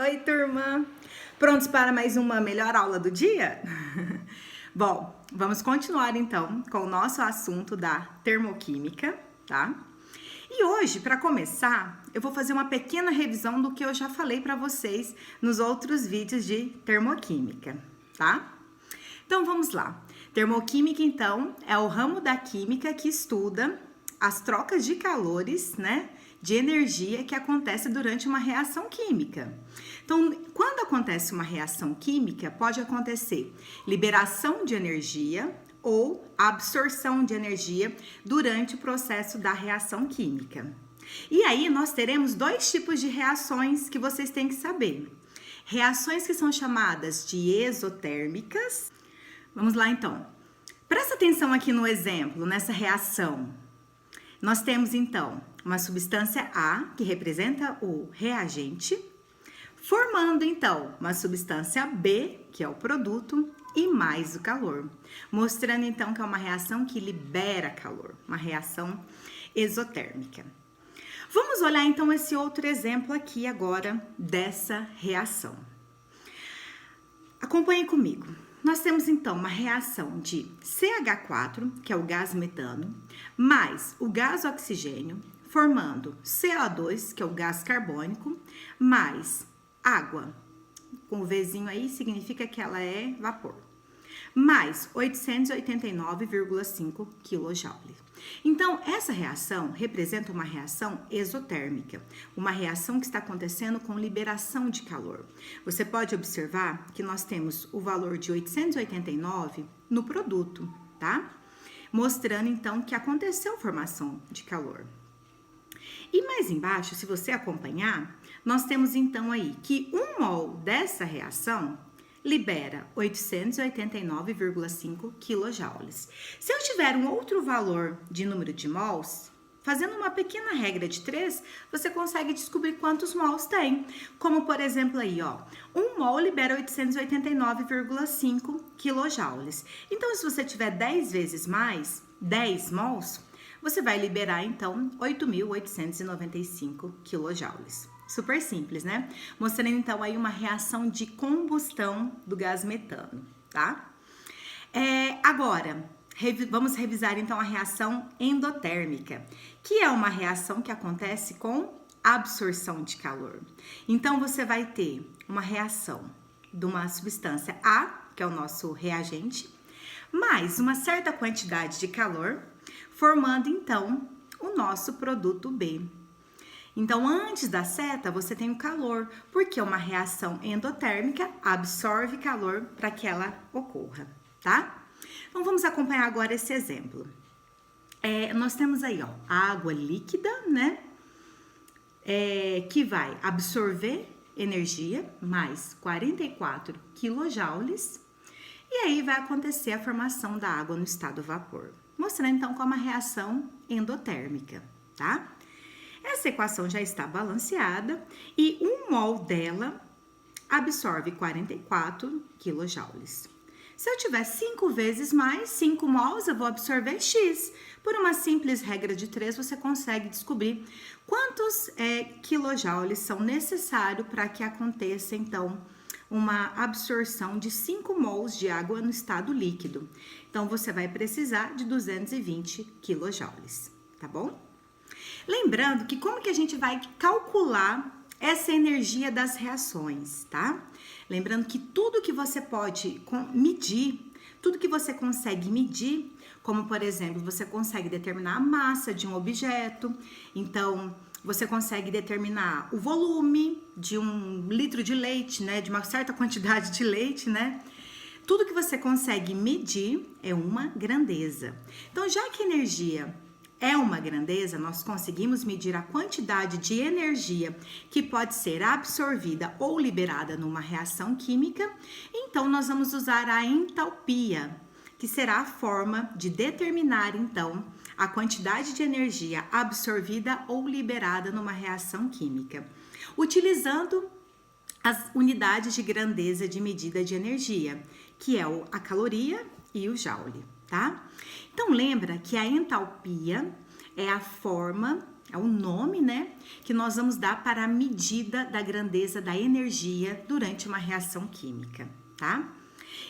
Oi, turma! Prontos para mais uma melhor aula do dia? Bom, vamos continuar então com o nosso assunto da termoquímica, tá? E hoje, para começar, eu vou fazer uma pequena revisão do que eu já falei para vocês nos outros vídeos de termoquímica, tá? Então vamos lá. Termoquímica, então, é o ramo da química que estuda as trocas de calores, né, de energia que acontece durante uma reação química. Então, quando acontece uma reação química, pode acontecer liberação de energia ou absorção de energia durante o processo da reação química. E aí nós teremos dois tipos de reações que vocês têm que saber. Reações que são chamadas de exotérmicas. Vamos lá então. Presta atenção aqui no exemplo, nessa reação. Nós temos então uma substância A, que representa o reagente, formando então uma substância B, que é o produto, e mais o calor, mostrando então que é uma reação que libera calor, uma reação exotérmica. Vamos olhar então esse outro exemplo aqui agora dessa reação. Acompanhe comigo. Nós temos então uma reação de CH4, que é o gás metano, mais o gás oxigênio, formando CO2, que é o gás carbônico, mais água. Com o Vzinho aí significa que ela é vapor. Mais 889,5 kJ. Então, essa reação representa uma reação exotérmica, uma reação que está acontecendo com liberação de calor. Você pode observar que nós temos o valor de 889 no produto, tá? Mostrando então que aconteceu formação de calor. E mais embaixo, se você acompanhar, nós temos então aí que 1 mol dessa reação libera 889,5 kJ. Se eu tiver um outro valor de número de mols, fazendo uma pequena regra de 3, você consegue descobrir quantos mols tem. Como por exemplo aí, ó, 1 mol libera 889,5 kJ. Então, se você tiver 10 vezes mais, 10 mols, você vai liberar então 8.895 kJ. Super simples, né? Mostrando então aí uma reação de combustão do gás metano, tá? Agora, vamos revisar então a reação endotérmica, que é uma reação que acontece com absorção de calor. Então, você vai ter uma reação de uma substância A, que é o nosso reagente, mais uma certa quantidade de calor, formando então o nosso produto B. Então, antes da seta, você tem o calor, porque uma reação endotérmica absorve calor para que ela ocorra, tá? Então, vamos acompanhar agora esse exemplo. Nós temos aí, ó, água líquida, né? Que vai absorver energia, mais 44 kJ, e aí vai acontecer a formação da água no estado vapor, mostrando então como uma reação endotérmica, tá? Essa equação já está balanceada e 1 mol dela absorve 44 kJ. Se eu tiver 5 vezes mais, 5 mols, eu vou absorver X. Por uma simples regra de 3, você consegue descobrir quantos quilojoules são necessários para que aconteça, então, uma absorção de 5 mols de água no estado líquido. Então, você vai precisar de 220 quilojoules, tá bom? Lembrando que como que a gente vai calcular essa energia das reações, tá? Lembrando que tudo que você pode medir, tudo que você consegue medir, como por exemplo, você consegue determinar a massa de um objeto, então você consegue determinar o volume de 1 litro de leite, né? De uma certa quantidade de leite, né? Tudo que você consegue medir é uma grandeza. Então, já que energia é uma grandeza, nós conseguimos medir a quantidade de energia que pode ser absorvida ou liberada numa reação química, então nós vamos usar a entalpia, que será a forma de determinar então a quantidade de energia absorvida ou liberada numa reação química, utilizando as unidades de grandeza de medida de energia, que é a caloria e o joule, tá? Então lembra que a entalpia é a forma é o nome, né, que nós vamos dar para a medida da grandeza da energia durante uma reação química, tá?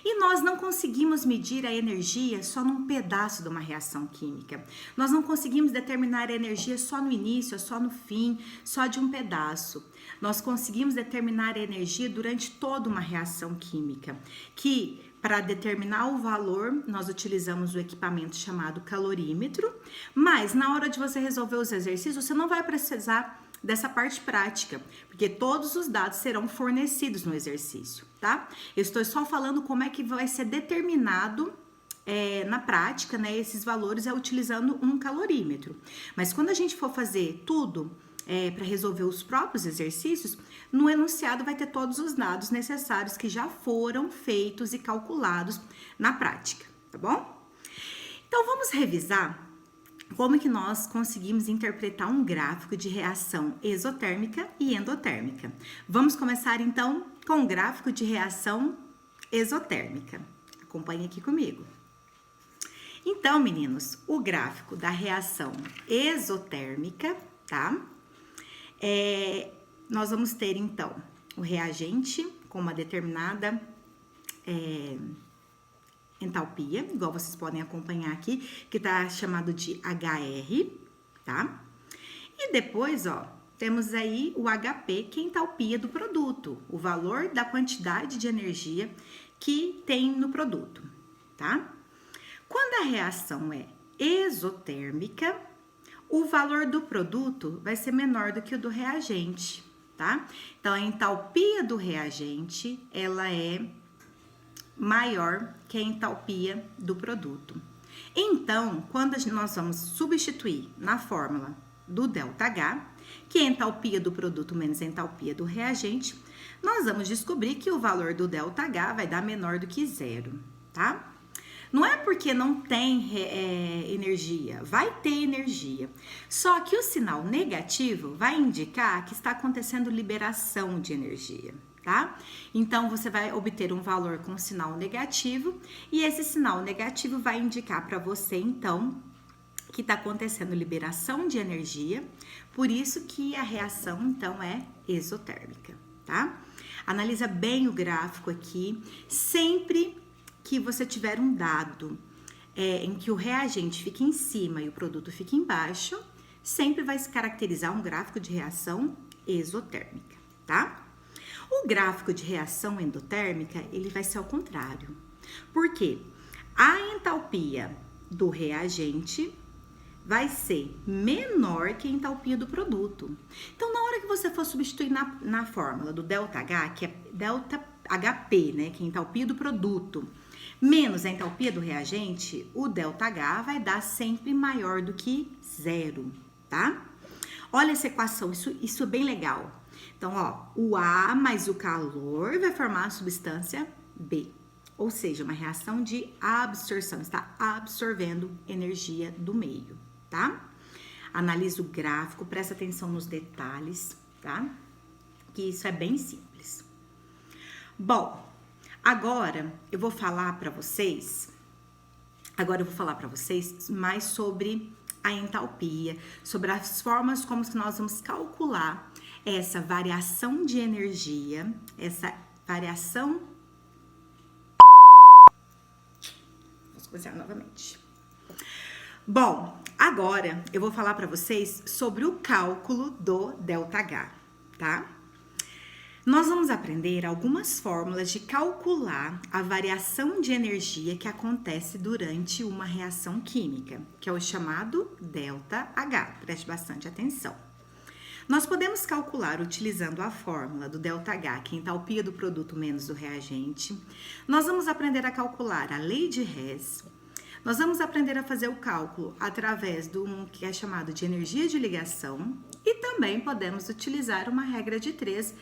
E nós não conseguimos medir a energia só num pedaço de uma reação química. Nós não conseguimos determinar a energia só no início, só no fim, só de um pedaço. Nós conseguimos determinar a energia durante toda uma reação química, que para determinar o valor, nós utilizamos o equipamento chamado calorímetro, mas na hora de você resolver os exercícios, você não vai precisar dessa parte prática, porque todos os dados serão fornecidos no exercício, tá? Eu estou só falando como é que vai ser determinado na prática, né, esses valores utilizando um calorímetro. Mas quando a gente for fazer tudo para resolver os próprios exercícios, no enunciado vai ter todos os dados necessários que já foram feitos e calculados na prática, tá bom? Então vamos revisar como que nós conseguimos interpretar um gráfico de reação exotérmica e endotérmica. Vamos começar então com o gráfico de reação exotérmica. Acompanhe aqui comigo. Então, meninos, o gráfico da reação exotérmica, tá? Nós vamos ter então o reagente com uma determinada entalpia, igual vocês podem acompanhar aqui, que tá chamado de HR, tá? E depois, ó, temos aí o HP, que é a entalpia do produto, o valor da quantidade de energia que tem no produto, tá? Quando a reação é exotérmica, o valor do produto vai ser menor do que o do reagente, tá? Então, a entalpia do reagente, ela é maior que a entalpia do produto. Então, quando nós vamos substituir na fórmula do ΔH, que é a entalpia do produto menos a entalpia do reagente, nós vamos descobrir que o valor do ΔH vai dar menor do que zero, tá? Não é porque não tem energia, vai ter energia. Só que o sinal negativo vai indicar que está acontecendo liberação de energia, tá? Então, você vai obter um valor com sinal negativo e esse sinal negativo vai indicar para você, então, que está acontecendo liberação de energia, por isso que a reação, então, é exotérmica, tá? Analisa bem o gráfico aqui, sempre que você tiver um dado em que o reagente fica em cima e o produto fica embaixo, sempre vai se caracterizar um gráfico de reação exotérmica, tá? O gráfico de reação endotérmica, ele vai ser ao contrário. Por quê? A entalpia do reagente vai ser menor que a entalpia do produto. Então, na hora que você for substituir na fórmula do ΔH, que é ΔHP, né, que é a entalpia do produto, menos a entalpia do reagente, o ΔH vai dar sempre maior do que zero, tá? Olha essa equação, isso é bem legal. Então, ó, o A mais o calor vai formar a substância B, ou seja, uma reação de absorção, está absorvendo energia do meio, tá? Analisa o gráfico, presta atenção nos detalhes, tá? Que isso é bem simples. Bom, agora eu vou falar para vocês mais sobre a entalpia, sobre as formas como nós vamos calcular essa variação de energia, essa variação... Vamos começar novamente. Bom, agora eu vou falar para vocês sobre o cálculo do ΔH, tá? Nós vamos aprender algumas fórmulas de calcular a variação de energia que acontece durante uma reação química, que é o chamado ΔH. Preste bastante atenção. Nós podemos calcular utilizando a fórmula do ΔH, que é a entalpia do produto menos do reagente. Nós vamos aprender a calcular a lei de Hess. Nós vamos aprender a fazer o cálculo através do que é chamado de energia de ligação. E também podemos utilizar uma regra de 3,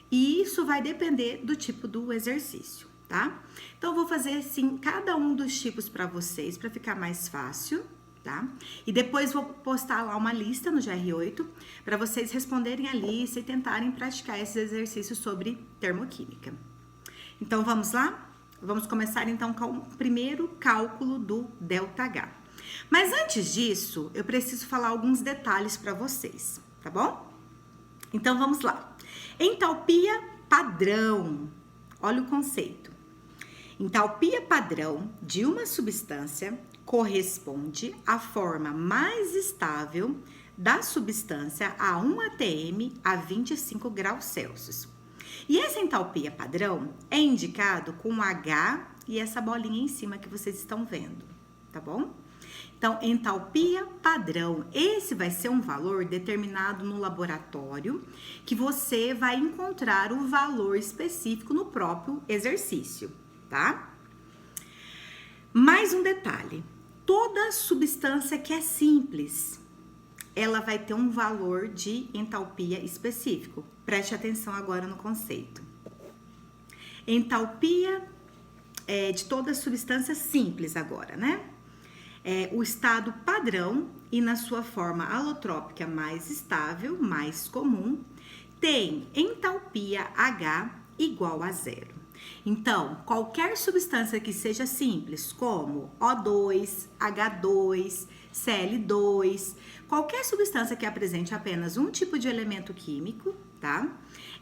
e isso vai depender do tipo do exercício, tá? Então, eu vou fazer, assim, cada um dos tipos para vocês, para ficar mais fácil, tá? E depois vou postar lá uma lista no GR8, para vocês responderem a lista e tentarem praticar esses exercícios sobre termoquímica. Então, vamos lá? Vamos começar, então, com o primeiro cálculo do ΔH. Mas antes disso, eu preciso falar alguns detalhes para vocês, tá bom? Então vamos lá. Entalpia padrão. Olha o conceito. Entalpia padrão de uma substância corresponde à forma mais estável da substância a 1 atm a 25 graus Celsius. E essa entalpia padrão é indicado com H e essa bolinha em cima que vocês estão vendo, tá bom? Então, entalpia padrão, esse vai ser um valor determinado no laboratório, que você vai encontrar o valor específico no próprio exercício, tá? Mais um detalhe, toda substância que é simples, ela vai ter um valor de entalpia específico. Preste atenção agora no conceito. Entalpia de toda substância simples agora, né? O estado padrão e na sua forma alotrópica mais estável, mais comum, tem entalpia H igual a 0. Então, qualquer substância que seja simples, como O2, H2, Cl2, qualquer substância que apresente apenas um tipo de elemento químico, tá?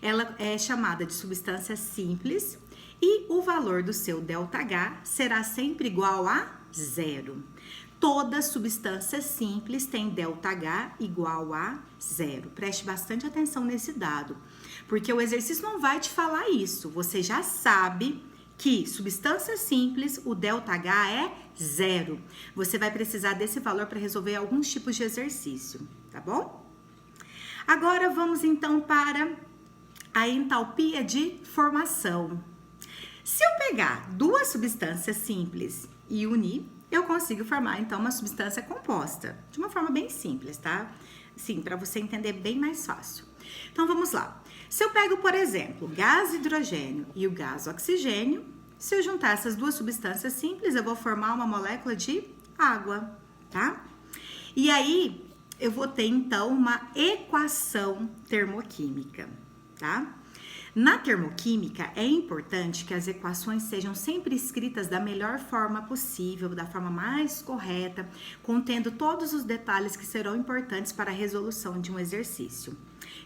Ela é chamada de substância simples e o valor do seu ΔH será sempre igual a 0. Toda substância simples tem ΔH igual a 0. Preste bastante atenção nesse dado, porque o exercício não vai te falar isso. Você já sabe que substância simples, o ΔH é 0. Você vai precisar desse valor para resolver alguns tipos de exercício, tá bom? Agora vamos então para a entalpia de formação. Se eu pegar duas substâncias simples e unir, eu consigo formar então uma substância composta, de uma forma bem simples, tá? Sim, para você entender bem mais fácil. Então vamos lá. Se eu pego, por exemplo, gás hidrogênio e o gás oxigênio, se eu juntar essas duas substâncias simples, eu vou formar uma molécula de água, tá? E aí eu vou ter então uma equação termoquímica, tá? Na termoquímica, é importante que as equações sejam sempre escritas da melhor forma possível, da forma mais correta, contendo todos os detalhes que serão importantes para a resolução de um exercício.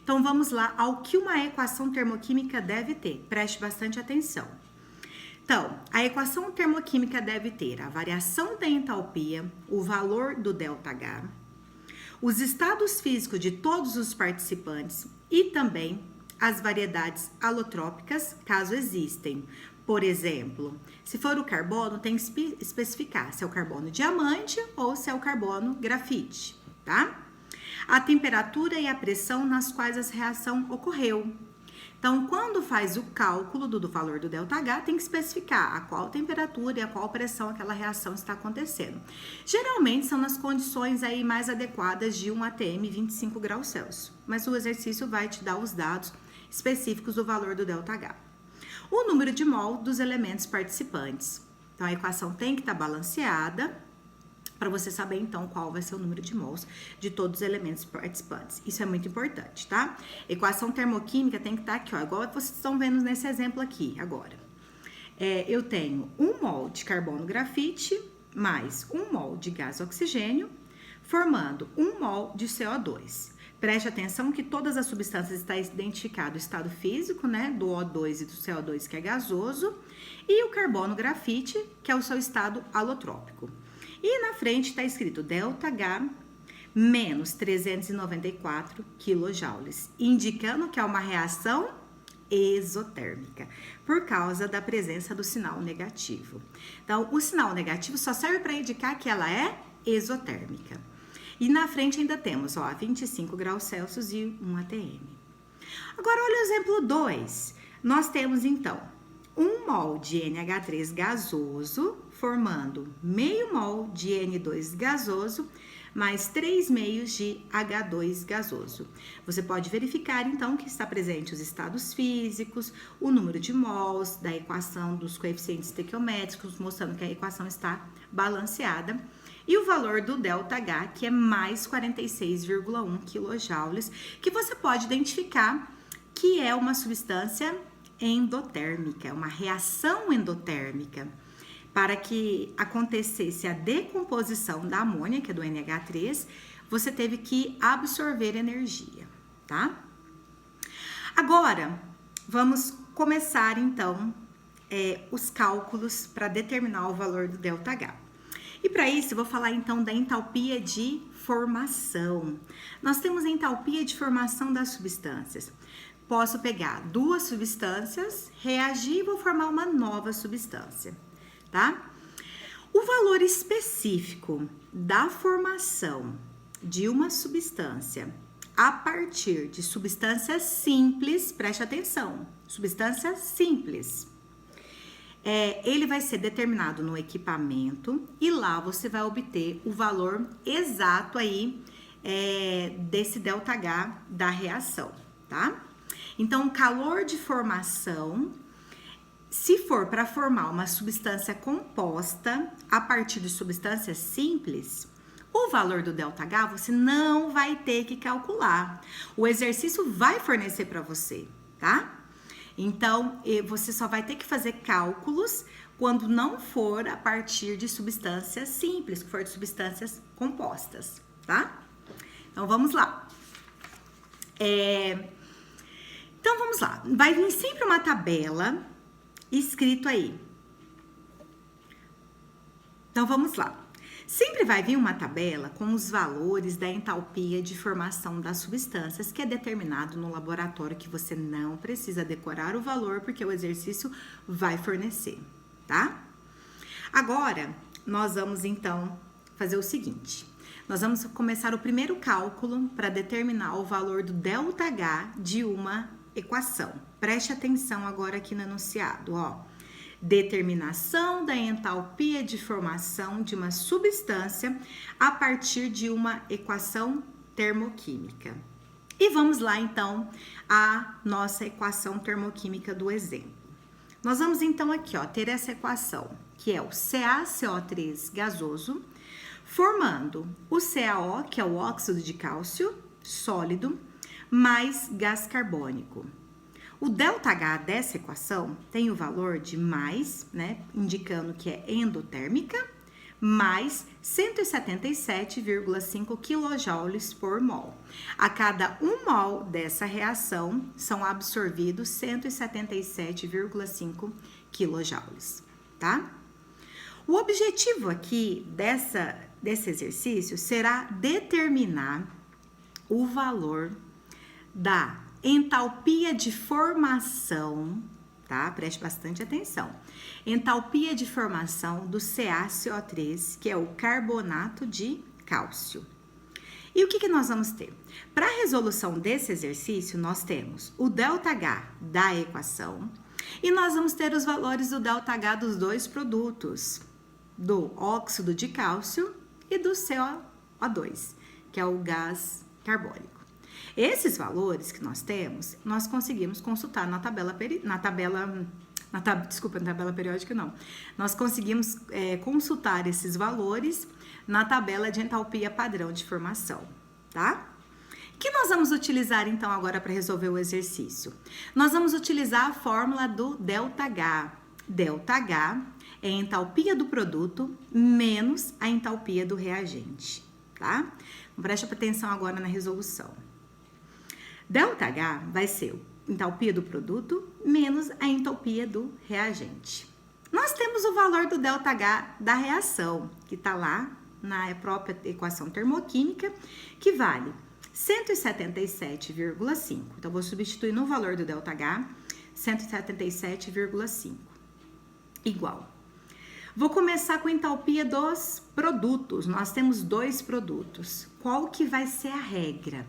Então, vamos lá ao que uma equação termoquímica deve ter. Preste bastante atenção. Então, a equação termoquímica deve ter a variação da entalpia, o valor do ΔH, os estados físicos de todos os participantes e também as variedades alotrópicas, caso existem. Por exemplo, se for o carbono, tem que especificar se é o carbono diamante ou se é o carbono grafite, tá? A temperatura e a pressão nas quais a reação ocorreu. Então, quando faz o cálculo do valor do ΔH, tem que especificar a qual temperatura e a qual pressão aquela reação está acontecendo. Geralmente são nas condições aí mais adequadas de 1 atm 25 graus Celsius, mas o exercício vai te dar os dados específicos do valor do ΔH. O número de mol dos elementos participantes. Então, a equação tem que estar balanceada para você saber, então, qual vai ser o número de mols de todos os elementos participantes. Isso é muito importante, tá? Equação termoquímica tem que estar aqui, ó, igual vocês estão vendo nesse exemplo aqui, agora. Eu tenho 1 mol de carbono grafite mais 1 mol de gás oxigênio, formando 1 mol de CO2. Preste atenção que todas as substâncias estão identificadas o estado físico, né, do O2 e do CO2, que é gasoso, e o carbono grafite, que é o seu estado alotrópico. E na frente está escrito ΔH menos 394 kJ, indicando que é uma reação exotérmica, por causa da presença do sinal negativo. Então, o sinal negativo só serve para indicar que ela é exotérmica. E na frente ainda temos, ó, 25 graus Celsius e 1 atm. Agora, olha o exemplo 2. Nós temos, então, 1 mol de NH3 gasoso, formando meio mol de N2 gasoso, mais 3 meios de H2 gasoso. Você pode verificar, então, que está presente os estados físicos, o número de mols, da equação dos coeficientes estequiométricos, mostrando que a equação está balanceada. E o valor do ΔH, que é mais 46,1 kJ, que você pode identificar que é uma substância endotérmica, uma reação endotérmica. para que acontecesse a decomposição da amônia, que é do NH3, você teve que absorver energia, tá? Agora, vamos começar então os cálculos para determinar o valor do ΔH. E para isso, eu vou falar então da entalpia de formação. Nós temos a entalpia de formação das substâncias. Posso pegar duas substâncias, reagir e vou formar uma nova substância, tá? O valor específico da formação de uma substância a partir de substâncias simples, preste atenção, substâncias simples, ele vai ser determinado no equipamento e lá você vai obter o valor exato aí desse ΔH da reação, tá? Então, o calor de formação, se for para formar uma substância composta a partir de substâncias simples, o valor do ΔH você não vai ter que calcular. O exercício vai fornecer para você, tá? Então, você só vai ter que fazer cálculos quando não for a partir de substâncias simples, que for de substâncias compostas, tá? Então, vamos lá. Então, vamos lá. Vai vir sempre uma tabela escrito aí. Então, vamos lá. Sempre vai vir uma tabela com os valores da entalpia de formação das substâncias, que é determinado no laboratório, que você não precisa decorar o valor, porque o exercício vai fornecer, tá? Agora, nós vamos então fazer o seguinte. Nós vamos começar o primeiro cálculo para determinar o valor do ΔH de uma equação. Preste atenção agora aqui no enunciado, ó. Determinação da entalpia de formação de uma substância a partir de uma equação termoquímica. E vamos lá, então, a nossa equação termoquímica do exemplo. Nós vamos, então, aqui, ó, ter essa equação, que é o CaCO3 gasoso, formando o CaO, que é o óxido de cálcio sólido, mais gás carbônico. O ΔH dessa equação tem o valor de mais, né, indicando que é endotérmica, mais 177,5 kJ por mol. A cada 1 mol dessa reação são absorvidos 177,5 kJ, tá? O objetivo aqui desse exercício será determinar o valor da entalpia de formação, tá? Preste bastante atenção. Entalpia de formação do CaCO3, que é o carbonato de cálcio. E o que nós vamos ter? Para a resolução desse exercício, nós temos o ΔH da equação e nós vamos ter os valores do ΔH dos dois produtos, do óxido de cálcio e do CO2, que é o gás carbônico. Esses valores que nós temos, nós conseguimos consultar na tabela periódica, não. Nós conseguimos consultar esses valores na tabela de entalpia padrão de formação, tá? O que nós vamos utilizar, então, agora para resolver o exercício? Nós vamos utilizar a fórmula do ΔH. ΔH é a entalpia do produto menos a entalpia do reagente, tá? Então, preste atenção agora na resolução. ΔH vai ser a entalpia do produto menos a entalpia do reagente. Nós temos o valor do ΔH da reação, que está lá na própria equação termoquímica, que vale 177,5. Então, vou substituir no valor do ΔH 177,5. Igual. Vou começar com a entalpia dos produtos. Nós temos dois produtos. Qual que vai ser a regra?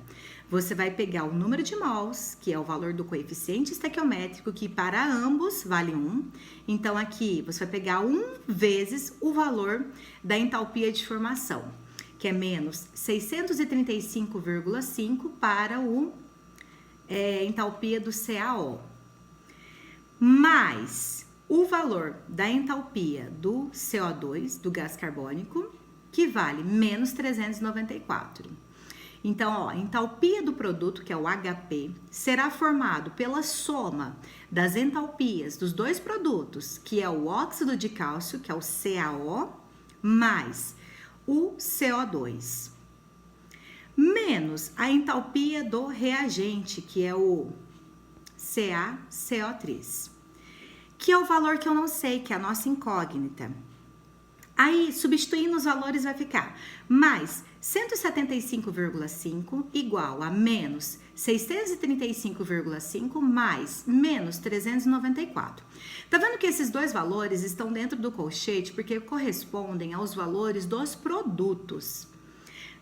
Você vai pegar o número de mols, que é o valor do coeficiente estequiométrico, que para ambos vale 1. Então, aqui você vai pegar 1 vezes o valor da entalpia de formação, que é menos 635,5 para a entalpia do CaO, mais o valor da entalpia do CO2, do gás carbônico, que vale menos 394. Então, ó, a entalpia do produto, que é o HP, será formado pela soma das entalpias dos dois produtos, que é o óxido de cálcio, que é o CaO, mais o CO2, menos a entalpia do reagente, que é o CaCO3, que é o valor que eu não sei, que é a nossa incógnita. Aí, substituindo os valores, vai ficar mais 175,5 igual a menos 635,5 mais menos 394. Tá vendo que esses dois valores estão dentro do colchete porque correspondem aos valores dos produtos,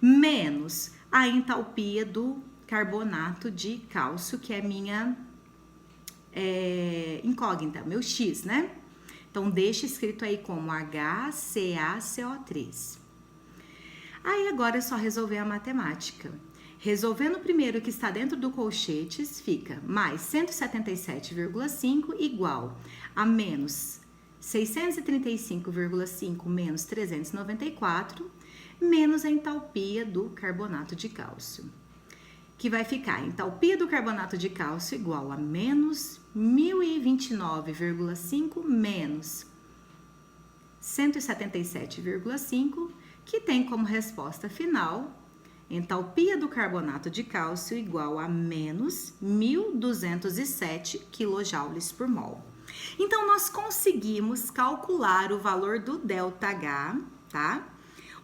menos a entalpia do carbonato de cálcio, que é minha incógnita, meu X, né? Então, deixa escrito aí como HCaCO3. Aí, agora é só resolver a matemática. Resolvendo o primeiro que está dentro do colchetes, fica mais 177,5 igual a menos 635,5 menos 394, menos a entalpia do carbonato de cálcio, que vai ficar a entalpia do carbonato de cálcio igual a menos 1029,5 menos 177,5, que tem como resposta final entalpia do carbonato de cálcio igual a menos 1.207 kJ por mol. Então, nós conseguimos calcular o valor do ΔH, tá?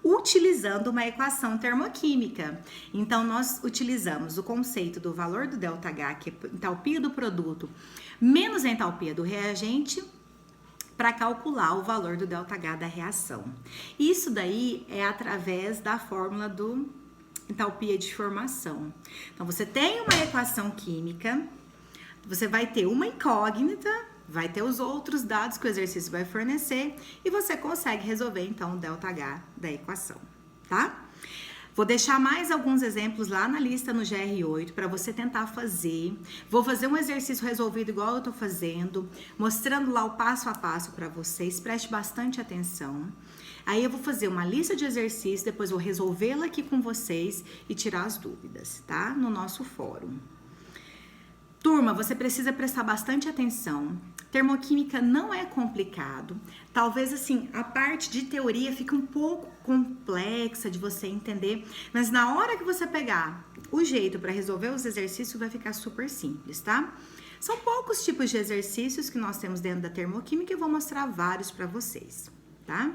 Utilizando uma equação termoquímica. Então, nós utilizamos o conceito do valor do ΔH, que é a entalpia do produto, menos a entalpia do reagente, para calcular o valor do ΔH da reação. Isso daí é através da fórmula do entalpia de formação. Então, você tem uma equação química, você vai ter uma incógnita, vai ter os outros dados que o exercício vai fornecer e você consegue resolver, então, o ΔH da equação, tá? Vou deixar mais alguns exemplos lá na lista no GR8 para você tentar fazer. Vou fazer um exercício resolvido igual eu tô fazendo, mostrando lá o passo a passo para vocês. Preste bastante atenção. Aí eu vou fazer uma lista de exercícios, depois vou resolvê-la aqui com vocês e tirar as dúvidas, tá? No nosso fórum. Turma, você precisa prestar bastante atenção. Termoquímica não é complicado. Talvez, assim, a parte de teoria fique um pouco complexa de você entender, mas na hora que você pegar o jeito para resolver os exercícios, vai ficar super simples, tá? São poucos tipos de exercícios que nós temos dentro da termoquímica e eu vou mostrar vários para vocês, tá?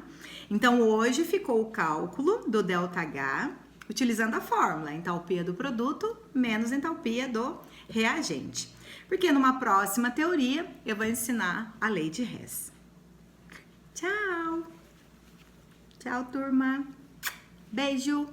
Então, hoje ficou o cálculo do ΔH, utilizando a fórmula, entalpia do produto menos entalpia do reagente. Porque numa próxima teoria eu vou ensinar a lei de Hess. Tchau! Tchau, turma! Beijo!